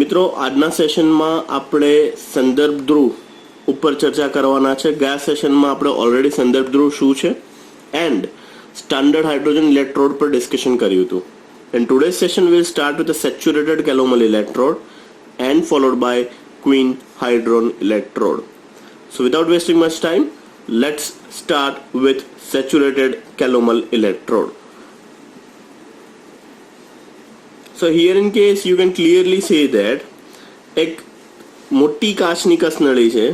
મિત્રો આજના સેશનમાં આપણે સંદર્ભ ધ્રુવ ઉપર ચર્ચા કરવાના છે. ગયા સેશનમાં આપણે ઓલરેડી સંદર્ભ ધ્રુવ શું છે એન્ડ સ્ટાન્ડર્ડ હાઇડ્રોજન ઇલેક્ટ્રોડ પર ડિસ્કશન કર્યું હતું. In today's session we'll start with a saturated calomel electrode and followed by queen hydrogen electrode. So without wasting much time, let's start with saturated calomel electrode. So here in case you can clearly say that એક મોટી કાચની કસનળી છે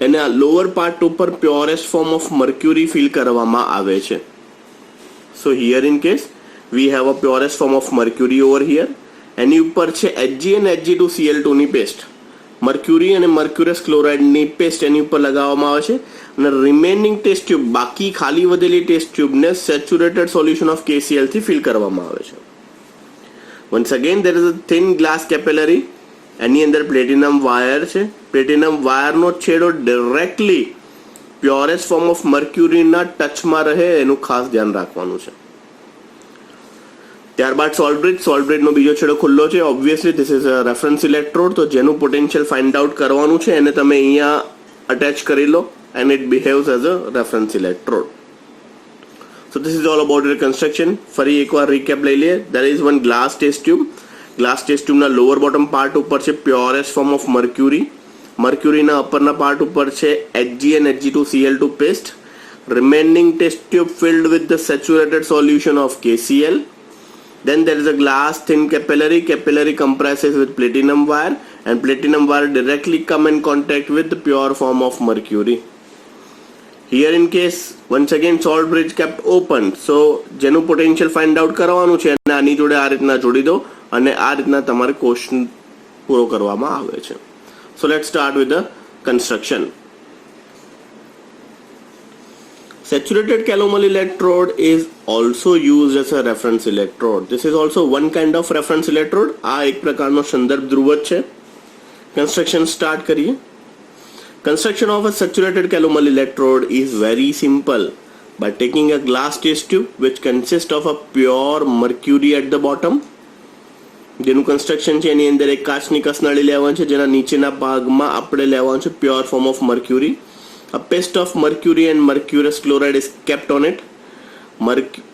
એને આ lower part ઉપર purest form of mercury fill કરવામાં આવે છે. So here in case we have a purest form of mercury over here. એની ઉપર છે Hg અને Hg2Cl2 ની પેસ્ટ, મર્ક્યુરી અને મર્ક્યુરસ ક્લોરાઇડની પેસ્ટ એની ઉપર લગાવવામાં આવે છે અને રિમેનિંગ ટેસ્ટ ટ્યુબ, બાકી ખાલી વધેલી ટેસ્ટ ટ્યુબને સેચ્યુરેટેડ સોલ્યુશન ઓફ KCl થી ફિલ કરવામાં આવે છે. Once again there is a thin glass capillary. એની અંદર પ્લેટિનમ વાયર છે. પ્લેટિનમ વાયરનો છેડો ડાયરેક્ટલી પ્યોરેસ્ટ ફોર્મ ઓફ મર્ક્યુરીના ટચમાં રહે એનું ખાસ ધ્યાન રાખવાનું છે. ત્યારબાદ સોલ્ટ-બ્રિજનો બીજો છેડો ખુલ્લો છે. Obviously this is a reference electrode, તો જેનું પોટેન્શિયલ ફાઇન્ડ આઉટ કરવાનું છે એને તમે અહીંયા અટેચ કરી લો and it behaves as a reference electrode. So this is all about the construction. ફરી એકવાર રીકેપ લઈ લઈએ. There is one glass test tube. Glass test ટ્યુબના લોઅર બોટમ પાર્ટ ઉપર છે પ્યોરેસ્ટ ફોર્મ ઓફ મર્ક્યુરી. મર્ક્યુરીના અપરના પાર્ટ ઉપર છે Hg and Hg2Cl2 paste. Remaining test tube filled with the saturated solution of KCl. Then there is a glass thin capillary. Capillary comprises with platinum wire and platinum wire directly come in contact with the pure form of mercury. Here in case once again salt bridge kept open. So જેનું potential find out કરવાનું છે અને આની જોડે આ રીતના જોડી દો અને આ રીતના તમારે ક્વેશ્ચન પૂરો કરવામાં આવે છે. So let's start with the construction. Saturated calomel electrode is also used as a reference electrode. This is also one kind of reference electrode. આ એક પ્રકારનો સંદર્ભ ધ્રુવ જ છે. કન્સ્ટ્રક્શન સ્ટાર્ટ કરીએ. Construction of a saturated calomel electrode is very simple. By taking a glass test tube which consists of a pure mercury at the bottom, જેનું construction છે એની અંદર એક કાચની કસનળી લેવાની છે જેના નીચેના ભાગમાં આપણે લેવાનું છે pure form of mercury. A paste of mercury and mercurous chloride is kept on it.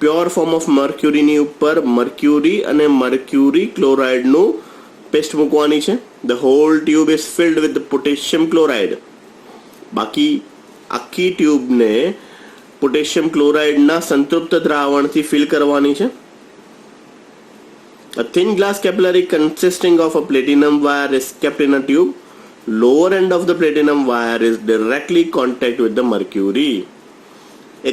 Pure form of મર્ક્યુરીની ઉપર મર્ક્યુરી અને મર્ક્યુરી ક્લોરાઇડનું પેસ્ટ મૂકવાની છે. The whole tube is filled with the potassium chloride. બાકી આખી ટ્યુબને પોટેશિયમ ક્લોરાઇડના સંતૃપ્ત દ્રાવણથી fill કરવાની છે. A thin glass capillary consisting of a platinum wire is kept in a tube. Lower end of the platinum wire is directly contact with the mercury.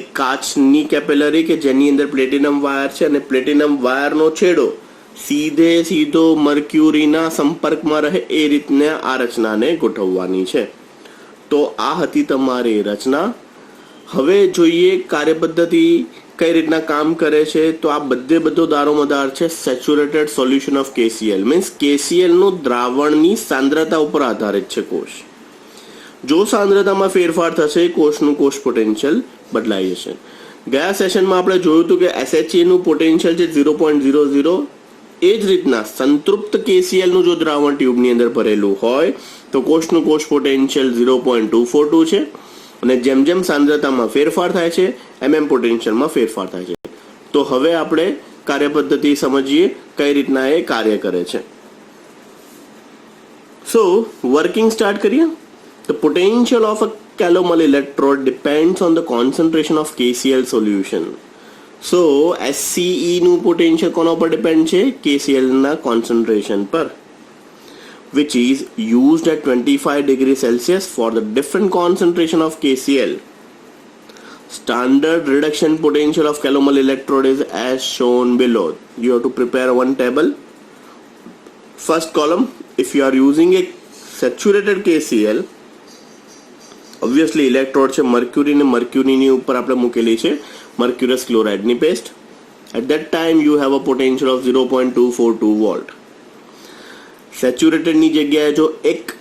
એક કાચની capillary કે જેની અંદર પ્લેટિનમ વાયર છે અને પ્લેટિનમ વાયરનો છેડો સીધો મર્ક્યુરીના સંપર્કમાં રહે એ રીતના આ રચનાને ગોઠવવાની છે. તો આ હતી તમારી રચના. હવે જોઈએ કાર્યપદ્ધતિ કઈ રીતના કામ કરે છે. તો આ બધો દારોમદાર છે saturated solution of KCl. Means KCl નું દ્રાવણની સાંદ્રતા ઉપર આધારિત છે કોષ. જો સાંદ્રતામાં ફેરફાર થશે કોષનું કોષ પોટેન્શિયલ બદલાઈ જશે. ગયા સેશનમાં આપણે જોયું હતું કે SHA નું પોટેન્શિયલ છે 0.00. એ જ રીતના સંતૃપ્ત KCl નું જો દ્રાવણ ટ્યુબની અંદર ભરેલું હોય તો કોષનું કોષ પોટેન્શિયલ 0.242 છે અને જેમ જેમ સાંદ્રતામાં ફેરફાર થાય છે એમ પોટેન્શિયલમાં ફેરફાર થાય છે. તો હવે આપણે કાર્યપદ્ધતિ સમજીએ કઈ રીતના એ કાર્ય કરે છે. સો વર્કિંગ સ્ટાર્ટ કરીએ. The potential of a calomel electrode depends on the concentration of KCl solution. So SCE નું પોટેન્શિયલ કોના પર ડિપેન્ડ છે? KCl ના કોન્સન્ટ્રેશન પર, which is used at 25 degrees Celsius for the different concentration of KCl. Standard reduction potential of calomel electrode is as shown below. You have to prepare one table. First column, if you are using a saturated KCl, obviously electrode છે mercury ને mercuryની ઉપર આપણે મૂકેલી છે mercurous chloride ની paste. At that time you have a potential of 0.242 volt. સેચ્યુરેટેડની જગ્યાએ જો એક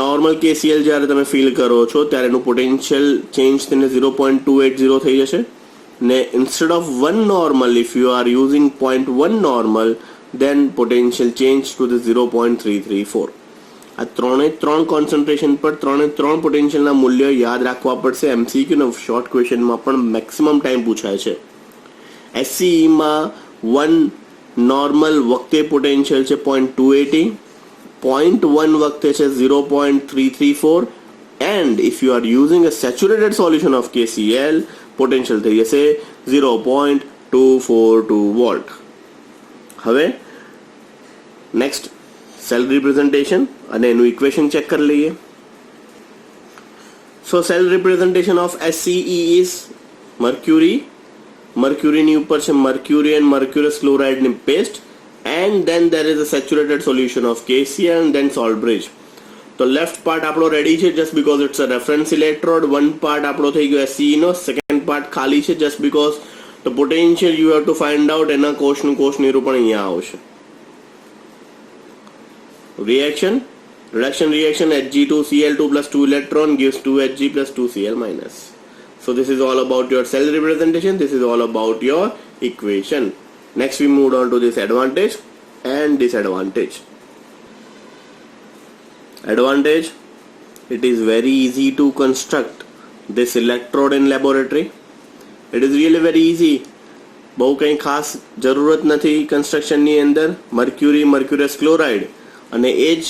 નોર્મલ KCl જ્યારે તમે ફિલ કરો છો ત્યારે એનું પોટેન્શિયલ ચેન્જ થઈને 0.280 થઈ જશે ને instead of 1 normal if you are using 0.1 normal then potential change to the 0.334. આ ત્રણ કોન્સન્ટ્રેશન પર ત્રણ પોટેન્શિયલના મૂલ્યો યાદ રાખવા પડશે. એમસીક્યુના શોર્ટ ક્વેશ્ચનમાં પણ મેક્સિમમ ટાઈમ પૂછાય છે. એસસીઈમાં 1 નોર્મલ વખતે પોટેન્શિયલ છે 0.280, 0.1 વખતે છે 0.334, and if you are using a saturated solution of KCl, potential થઈ જશે 0.242 વોલ્ટ. હવે નેક્સ્ટ સેલ રિપ્રેઝન્ટેશન અને એનું ઇક્વેશન ચેક કરી લઈએ. So cell representation of SCE is મર્ક્યુરીની ઉપર છે મર્ક્યુરી એન્ડ મર્ક્યુરસ ક્લોરાઇડની paste, and then there is a saturated solution of KCl and then salt bridge. તો લેફ્ટ પાર્ટ આપણો રેડી છે just because it's a reference electrode. One part આપણો થઈ ગયો SCE નો, સેકન્ડ પાર્ટ ખાલી છે just because the potential you have to find out. એના કોષ નિરૂપણ અહીંયા આવશે. Reaction Hg2Cl2 plus 2 electron gives 2Hg plus 2Cl minus. So this is all about your cell representation. This is all about your equation. Next we moved on to this advantage and disadvantage. Advantage, it is very easy to construct this electrode in laboratory. It is really very easy. બહુ કંઈ ખાસ જરૂરત નથી કન્સ્ટ્રક્શનની અંદર. મર્ક્યુરસ chloride અને એ જ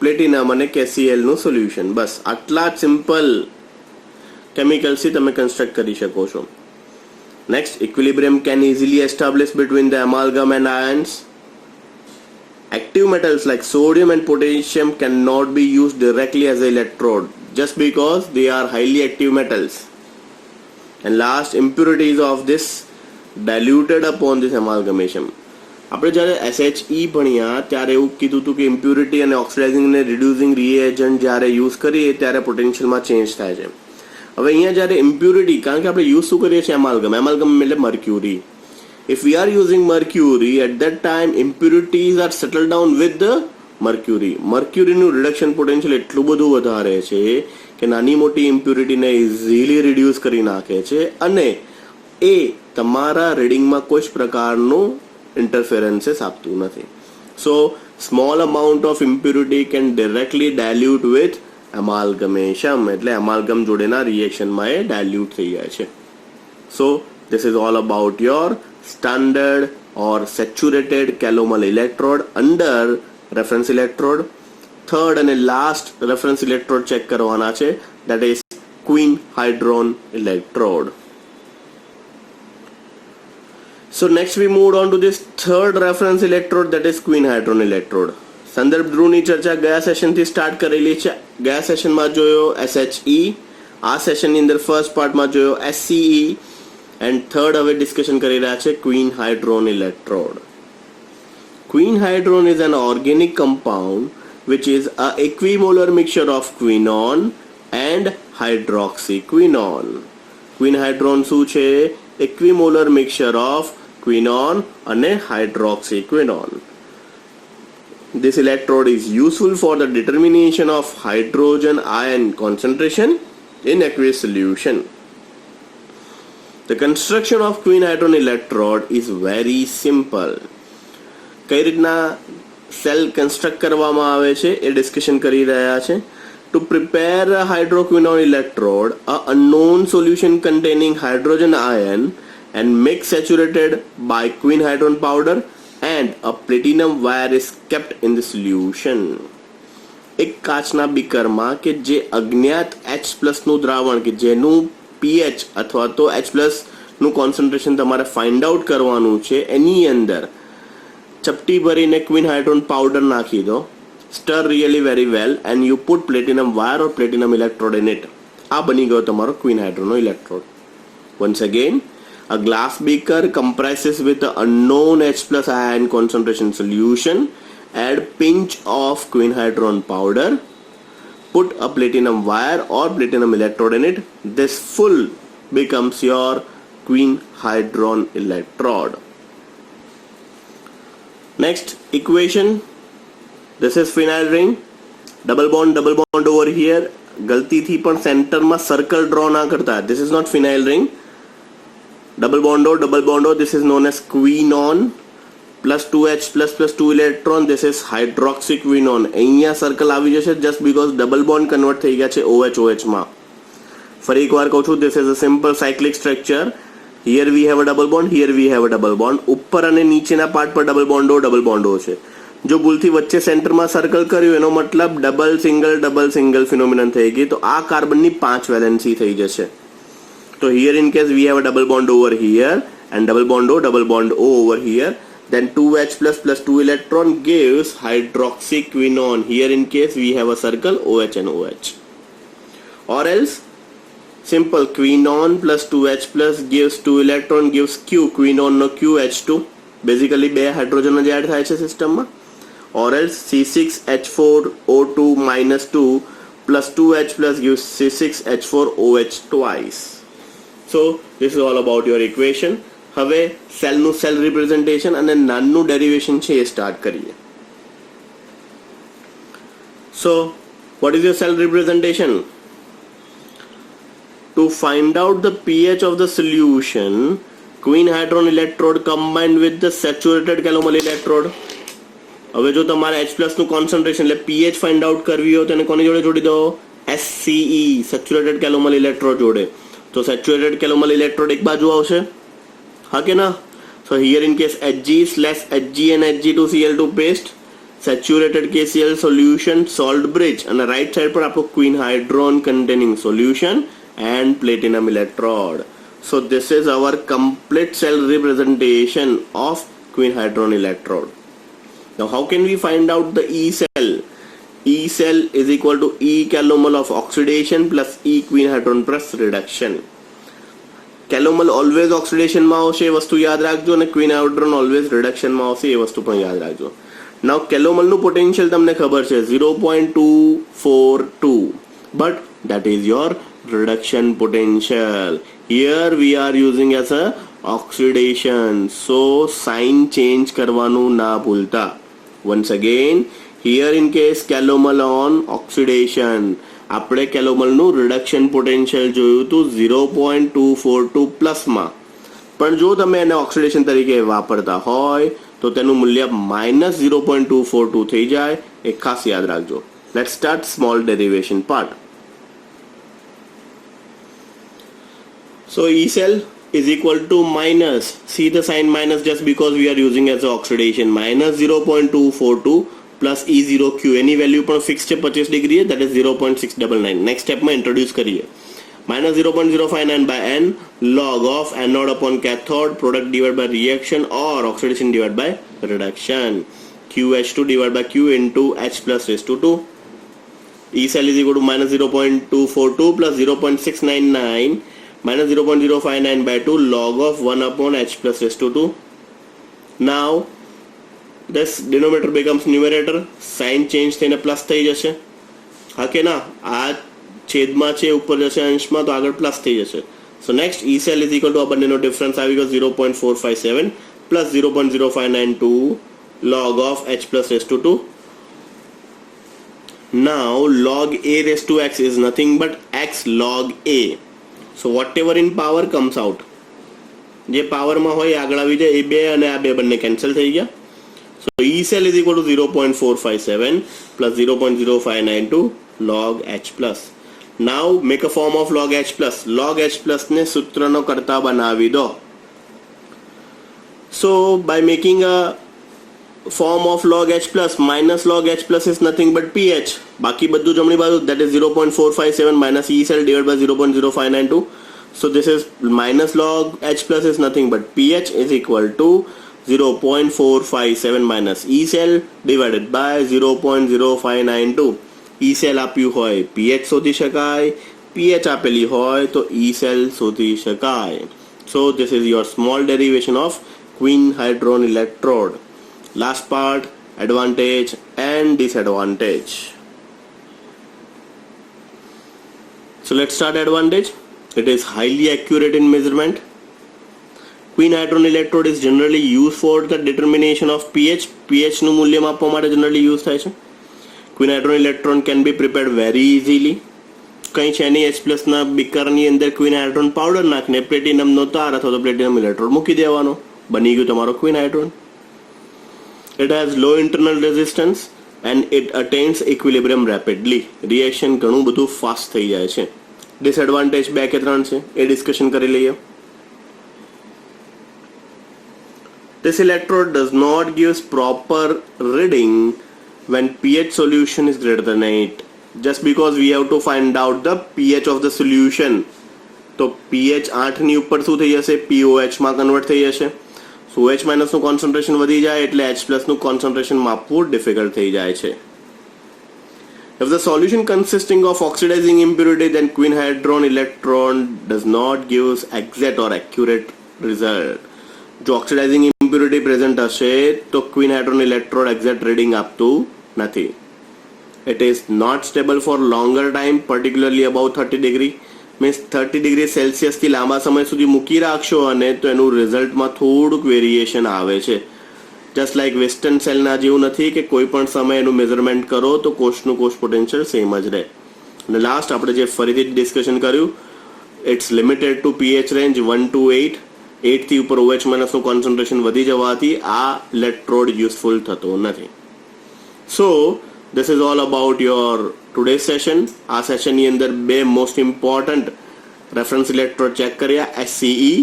platinum અને KCl નું સોલ્યુશન, બસ આટલા જ સિમ્પલ કેમિકલ્સથી તમે કન્સ્ટ્રક્ટ કરી શકો છો. Next, equilibrium can easily establish between the amalgam and ions. Active metals like sodium and potassium cannot be used directly as an electrode just because they are highly active metals. And last, impurities of this diluted upon this amalgamation. આપણે જ્યારે SHE ભણ્યા ત્યારે એવું કીધું હતું કે impurity અને oxidising અને રિડ્યુસિંગ રિએજન્ટ જ્યારે યુઝ કરીએ ત્યારે પોટેન્શિયલમાં ચેન્જ થાય છે. હવે અહીંયા જ્યારે ઇમ્પ્યુરિટી, કારણ કે આપણે યુઝ શું કરીએ છીએ એમાલ્ગમ એટલે mercury. If we are using mercury, at that time impurities are settled down with the mercury. મર્ક્યુરીનું રિડક્શન પોટેન્શિયલ એટલું બધું વધારે છે કે નાની મોટી ઇમ્પ્યુરિટીને ઇઝીલી રિડ્યુસ કરી નાખે છે અને એ તમારા રીડિંગમાં કોઈ જ પ્રકારનું ઇન્ટરફેરન્સીસ આપતું નથી. So small amount of impurity can directly dilute with amalgamation, એટલે એમાલ્ગમ જોડેના રિએક્શનમાં એ ડાયલ્યુટ થઈ જાય છે. સો this is all about your standard or saturated calomel electrode under reference electrode. Third and last reference electrode check કરવાના છે, that is queen hydron electrode. So next we moved on to this third reference electrode, that is queen hydron electrode. સંદર્ભ ધ્રુવની ચર્ચા ગયા સેશનથી start કરેલી છે. ગયા સેશનમાં જોયો SHE, આ સેશનની અંદર ફર્સ્ટ પાર્ટમાં જોયો SCE, and third હવે ડિસ્કશન કરી રહ્યા છે queen hydron electrode. Queen hydron is an organic compound which is a equimolar mixture of quinone and hydroxyquinone. Queen hydron શું છે? equimolar mixture of quinone અને hydroxyquinone. This electrode is useful for the determination of hydrogen ion concentration in aqueous solution. The construction of queen hydron electrode is very simple. કઈ રીતના cell construct કરવામાં આવે છે એ discussion કરી રહ્યા છે. To prepare a hydroquinone electrode, a unknown solution containing hydrogen ion and mix saturated by queen hydron powder and a platinum wire is kept in the solution. એક કાચના બીકરમાં કે જે અજ્ઞાત H+ નું દ્રાવણ કે જેનું pH અથવા તો H+ નું કોન્સન્ટ્રેશન તમારે ફાઇન્ડ આઉટ કરવાનું છે, એની અંદર ચપટી ભરીને ક્વીન હાઇડ્રોન પાવડર નાખી દો. Stir really very well and you put platinum wire or platinum electrode in it. આ બની ગયો તમારો ક્વીન હાઇડ્રોનો electrode. Once again, a glass beaker comprises with the unknown H+ ion concentration solution. Add pinch of queen hydron powder. Put a platinum wire or platinum electrode in it. This full becomes your queen hydron electrode. Next equation. This is phenyl ring. Double bond over here. गलती थी पण centre में circle draw ना करता. This is not phenyl ring. Double bond O. This is known as quinone. Plus 2H plus 2 electron, this is hydroxyquinone. અહીંયા circle આવી જશે just because double bond convert થઈ ગયા છે OH માં. ફરી એકવાર કહું છું, this is a simple cyclic structure. Here we have a double bond, here we have a double bond. ઉપર અને નીચેના પાર્ટ પર ડબલ બોન્ડો છે. જો ભૂલથી વચ્ચે સેન્ટરમાં સર્કલ કર્યું એનો મતલબ ડબલ સિંગલ ફિનોમિનન થઈ ગઈ, તો આ કાર્બનની 5 વેલેન્સી થઈ જશે. તો here in case V have a double bond over here and double bond O over here, then 2H plus 2 electron gives hydroxyquinone. Here in case we have a circle OH and OH. Or else simple, quinone plus 2H plus gives 2 electron gives Q, quinone no QH2. Basically બે hydrogen જ add થાય છે સિસ્ટમમાં. Or else C6H4O2 minus 2 plus 2H plus gives C6H4OH twice. So this is all about your equation. હવે સેલનું cell representation અને નાનનું derivation છે એ start કરીએ. સો what is your cell representation? To find out the pH of the solution, queen hadron electrode combined with the saturated calomel electrode. હવે જો તમારે H+ નું concentration એટલે pH ફાઇન્ડ આઉટ કરવી હોય તો એને કોની જોડે જોડી દો? SCE, સેચ્યુરેટેડ કેલોમલ ઇલેક્ટ્રોડ જોડે. તો સેચ્યુરેટેડ કેલોમલ ઇલેક્ટ્રોડ એક બાજુ આવશે, હા કે ના? So here in case Hg/Hg and Hg2Cl2 paste, saturated KCl solution, salt bridge, અને રાઈટ સાઈડ પર આપણું quinhydrone containing solution and platinum electrode. So this is our complete cell representation of quinhydrone electrode. Now how can we find out the E cell? E cell is equal to E calomel of oxidation plus E queen hadron plus reduction. Calomel always oxidation માં આવશે એ વસ્તુ યાદ રાખજો, અને queen hadron always reduction માં આવશે એ વસ્તુ પણ યાદ રાખજો. Now calomel નું potential તમને ખબર છે 0.242, but that is your reduction potential. Here we are using as a oxidation, so sign change કરવાનું ના ભૂલતા. Once again, here in case calomel on oxidation, આપણે કેલોમલનું રિડક્શન પોટેન્શિયલ જોયું હતું 0.242 પ્લસમાં, પણ જો તમે એને ઓક્સિડેશન તરીકે વાપરતા હોય તો તેનું મૂલ્ય -0.242 થઈ જાય, એ ખાસ યાદ રાખજો. Let's start small derivation part. So E cell is equal to minus, see the sign minus just because we are using as a oxidation, minus 0.242 plus E0Q, any value પણ ફિક્સ છે 25 ડિગ્રી, that is 0.699. નેક્સ્ટ સ્ટેપમાં introduce કરીએ. minus 0.059 by n log of anode upon cathode, product divided by reaction or oxidation divided by reduction, QH2 divided by Q into H plus raised to 2. E cell is equal to minus 0.242 plus 0.699 minus 0.059 by 2 log of 1 upon H plus raised to 2. Now this denominator becomes numerator, sign change થઈને plus થઈ જશે, હા કે ના? આ છેદમાં છે, ઉપર જશે અંશમાં, તો આગળ પ્લસ થઈ જશે. So next E cell is equal to આ બંનેનો ડિફરન્સ આવી ગયો 0.457 plus 0.0592 log of H plus raised to 2. Now log A raised to X is nothing but X log A. So whatever in power comes out, જે પાવરમાં હોય આગળ આવી જાય, એ બે અને આ બે બંને કેન્સલ થઈ ગયા. So E cell is equal to 0.457 plus 0.0592 log H plus. Now make a form of log H plus. Log H plus ને સૂત્રનો કરતા બનાવી દો. So by making a form of log H plus, minus log H plus is nothing but pH. બાકી બધું જમણી બાજુ, that is 0.457 minus E cell divided by 0.0592. So this is minus log H plus is nothing but pH is equal to 0.457 minus E cell divided by 0.0592. E cell આપ્યું હોય pH શોધી શકાય, pH આપેલી હોય તો E cell શોધી શકાય. So this is your small derivation of queen hadron electrode. Last part, advantage and disadvantage. So let's start advantage. It is highly accurate in measurement. Queen hadron electrode is generally used for the determination of pH. pH નું મૂલ્ય માપવા માટે generally use થાય છે. Queen hadron electron can be prepared very easily. કંઈ છે નહીં, H+ ના બીકરની અંદર ક્વીન હાઇડ્રોન પાવડર નાખીને પ્લેટિનમનો તાર અથવા તો પ્લેટિનમ ઇલેક્ટ્રોડ મૂકી દેવાનો, બની ગયું તમારો queen હાઇડ્રોન. It has low internal resistance and it attains equilibrium rapidly. Reaction ઘણું બધું ફાસ્ટ થઈ જાય છે. ડિસએડવાન્ટેજ 2 કે 3 છે એ ડિસ્કશન કરી લઈએ. This electrode does not give proper reading when pH solution is greater than 8. Just because we have to find out the pH of the solution. તો pH 8 ની ઉપર શું થઈ જશે? POH માં કન્વર્ટ થઈ જશે. So OH માઇનસ નું કોન્સન્ટ્રેશન વધી જાય એટલે H પ્લસ નું કોન્સન્ટ્રેશન માપવું ડિફિકલ્ટ થઈ જાય છે. If the solution consisting of oxidizing impurity, then quinhydron electron does not give exact or accurate result. જો ઓક્સિડાઇઝિંગ ઇમ્પ્યુરિટી પ્રેઝન્ટ હશે તો ક્વિનહાઇડ્રોન ઇલેક્ટ્રોડ એક્ઝેક્ટ રીડિંગ આપતું નથી. It is not stable for longer time, particularly above 30 degree. Means 30 degree સેલ્સિયસથી લાંબા સમય સુધી મૂકી રાખશો અને તો એનું રિઝલ્ટમાં થોડુંક વેરિએશન આવે છે. જસ્ટ લાઇક વેસ્ટર્ન સેલના જેવું નથી કે કોઈ પણ સમય એનું મેઝરમેન્ટ કરો તો કોષનું કોષ પોટેન્શિયલ સેમ જ રહે. અને લાસ્ટ આપણે જે ફરીથી ડિસ્કશન કર્યું, it's limited to pH range 1 to 8. 8 થી ઉપર OH માઇનસનું કોન્સન્ટ્રેશન વધી જવાથી આ ઇલેક્ટ્રોડ યુઝફુલ થતો નથી. સો this is all about your today's session. આ સેશનની અંદર 2 most important reference electrode check કર્યા, SCE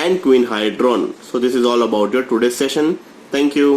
and quinhydron. So this is all about your today's session. Thank you.